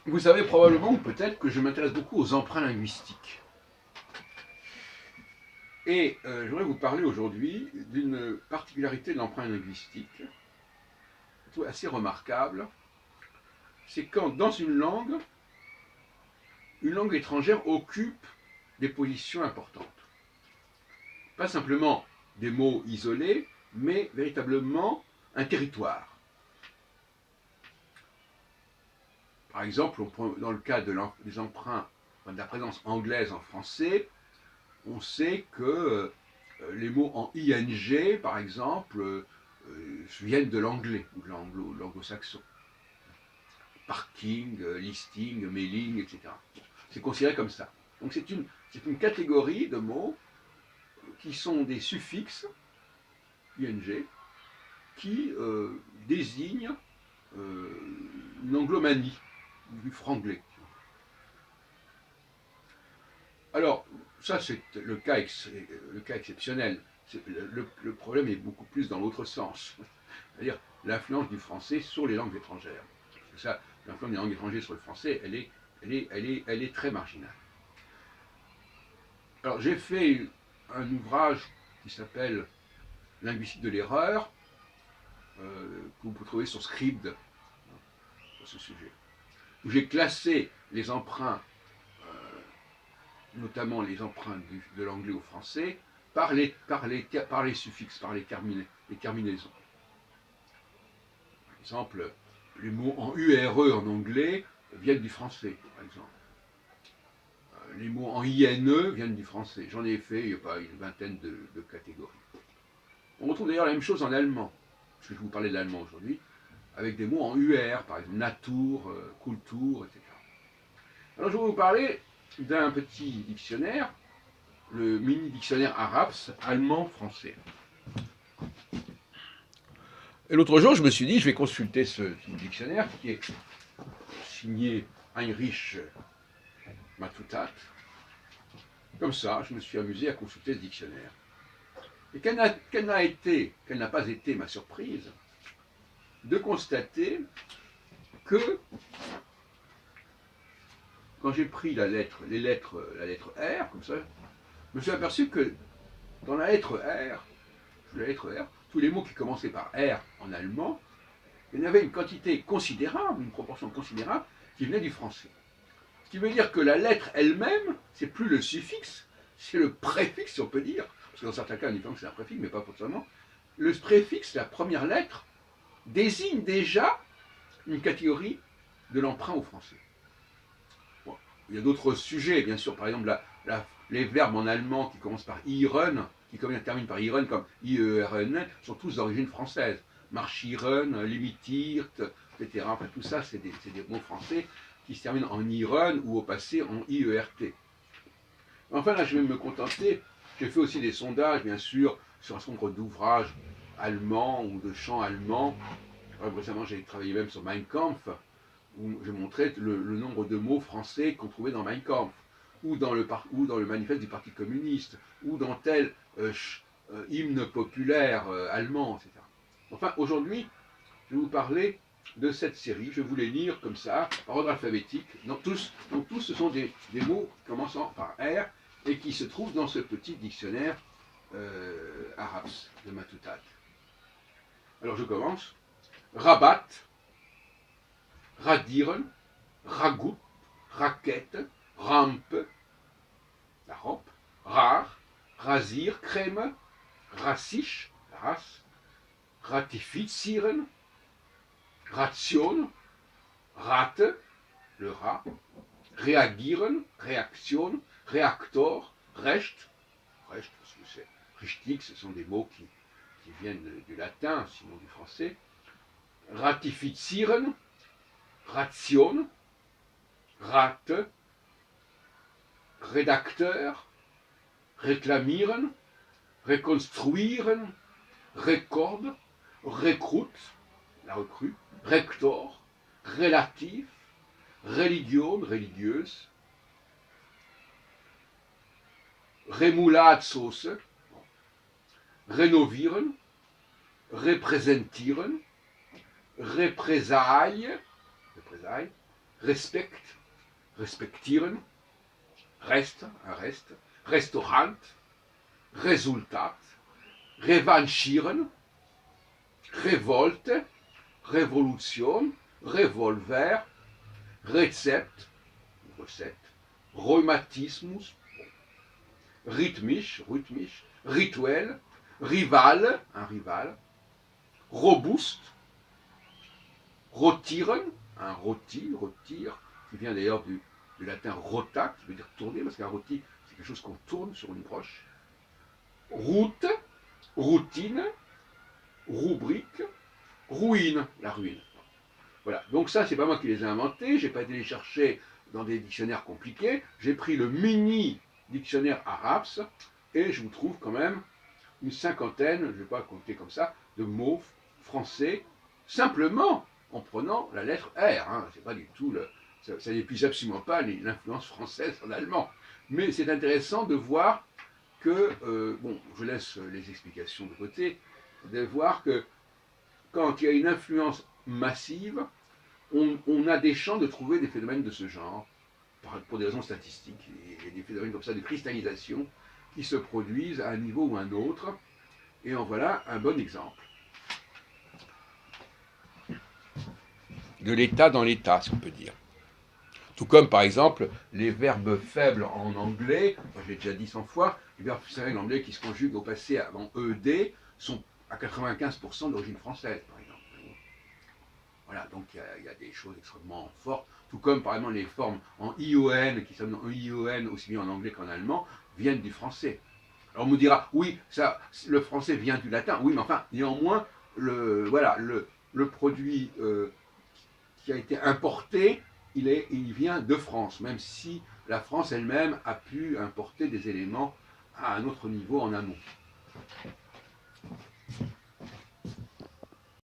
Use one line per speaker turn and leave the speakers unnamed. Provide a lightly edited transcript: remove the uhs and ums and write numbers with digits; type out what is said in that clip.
Vous savez probablement ou peut-être que je m'intéresse beaucoup aux emprunts linguistiques. Et je voudrais vous parler aujourd'hui d'une particularité de l'emprunt linguistique, assez remarquable. C'est quand dans une langue étrangère occupe des positions importantes. Pas simplement des mots isolés, mais véritablement un territoire. Par exemple, dans le cas des emprunts, de la présence anglaise en français, on sait que les mots en ing, par exemple, viennent de l'anglais ou de l'anglo-saxon. Parking, listing, mailing, etc. C'est considéré comme ça. Donc c'est une catégorie de mots qui sont des suffixes ing qui désignent une anglomanie, du franglais. Alors, ça c'est le cas exceptionnel. Le problème est beaucoup plus dans l'autre sens, c'est-à-dire l'influence du français sur les langues étrangères. Parce que ça, l'influence des langues étrangères sur le français, elle est très marginale. Alors j'ai fait un ouvrage qui s'appelle Linguistique de l'erreur, que vous pouvez trouver sur Scribd, sur ce sujet, où j'ai classé les emprunts, notamment les emprunts de l'anglais au français, par les suffixes, par les terminaisons. Par exemple, les mots en URE en anglais viennent du français, par exemple. Les mots en INE viennent du français. J'en ai fait, il n'y a pas une vingtaine de catégories. On retrouve d'ailleurs la même chose en allemand, parce que je vous parlais de l'allemand aujourd'hui, avec des mots en UR, par exemple Natur, Kultur, etc. Alors je vais vous parler d'un petit dictionnaire, le mini dictionnaire Araps, allemand-français. Et l'autre jour, je me suis dit, je vais consulter ce dictionnaire qui est signé Heinrich Matutat. Comme ça, je me suis amusé à consulter ce dictionnaire. Et quelle n'a pas été ma surprise de constater que quand j'ai pris la lettre R, comme ça, je me suis aperçu que dans la lettre R, tous les mots qui commençaient par R en allemand, il y en avait une quantité considérable, une proportion considérable, qui venait du français. Ce qui veut dire que la lettre elle-même, c'est plus le suffixe, c'est le préfixe, si on peut dire, parce que dans certains cas, on dit que c'est un préfixe, mais pas forcément. Le préfixe, la première lettre, désigne déjà une catégorie de l'emprunt au français. Bon, il y a d'autres sujets, bien sûr, par exemple, les verbes en allemand qui commencent par iren, qui terminent par iren, comme iern, sont tous d'origine française. Marschiren, limitirt, etc. Enfin, tout ça, c'est des mots français qui se terminent en iren ou au passé en iert. Enfin, là, je vais me contenter. J'ai fait aussi des sondages, bien sûr, sur un certain nombre d'ouvrages allemands ou de chants allemands. Récemment, j'ai travaillé même sur Mein Kampf, où je montrais le nombre de mots français qu'on trouvait dans Mein Kampf, ou dans le manifeste du Parti communiste, ou dans tel hymne populaire allemand, etc. Enfin, aujourd'hui, je vais vous parler de cette série. Je vais vous les lire comme ça, par ordre alphabétique. Donc tous ce sont des mots commençant par R et qui se trouvent dans ce petit dictionnaire Araps de Matutat. Alors je commence. Rabat, radieren, ragout, raquette, rampe, la rampe, rare, rasir, crème, rassiche, la race, ratifizieren, ration, rate, le rat, reagieren, réaction, réactor, recht, recht, parce que c'est richtig, ce sont des mots qui viennent du latin, sinon du français, ratifizieren, ration, rate, rédacteur, réclamieren, reconstruieren, record, recrute, la recrue, rector, relatif, religion, religieuse, Remulatsauce, renovieren, repräsentieren, représailles, respect, respektieren, reste, un reste, restaurant, Resultat, revanchieren, Revolte, Revolution, Revolver, Rezept, recette, Rheumatismus, rhythmisch, rituel, rival, un rival, robuste, rotieren, un rôti, rôtir, qui vient d'ailleurs du latin rota, qui veut dire tourner, parce qu'un rôti, c'est quelque chose qu'on tourne sur une broche. Route, routine, rubrique, ruine, la ruine. Voilà, donc ça, c'est pas moi qui les ai inventés, j'ai pas été les chercher dans des dictionnaires compliqués, j'ai pris le mini dictionnaire Araps, et je vous trouve quand même une cinquantaine, je ne vais pas compter comme ça, de mots français, simplement en prenant la lettre R. Hein. C'est pas du tout ça n'épuise absolument pas l'influence française en allemand. Mais c'est intéressant de voir que, bon, je laisse les explications de côté, de voir que quand il y a une influence massive, on a des chances de trouver des phénomènes de ce genre, pour des raisons statistiques, et des phénomènes comme ça de cristallisation qui se produisent à un niveau ou à un autre, et en voilà un bon exemple. De l'état dans l'état, si on peut dire. Tout comme, par exemple, les verbes faibles en anglais, je l'ai déjà dit 100 fois, les verbes faibles en anglais qui se conjuguent au passé avant ED sont à 95% d'origine française, par exemple. Voilà, donc il y a des choses extrêmement fortes, tout comme, par exemple, les formes en ION, qui sont en ION aussi bien en anglais qu'en allemand, viennent du français. Alors on me dira, oui, ça, le français vient du latin, oui, mais enfin, néanmoins, le produit qui a été importé, il vient de France, même si la France elle-même a pu importer des éléments à un autre niveau en amont.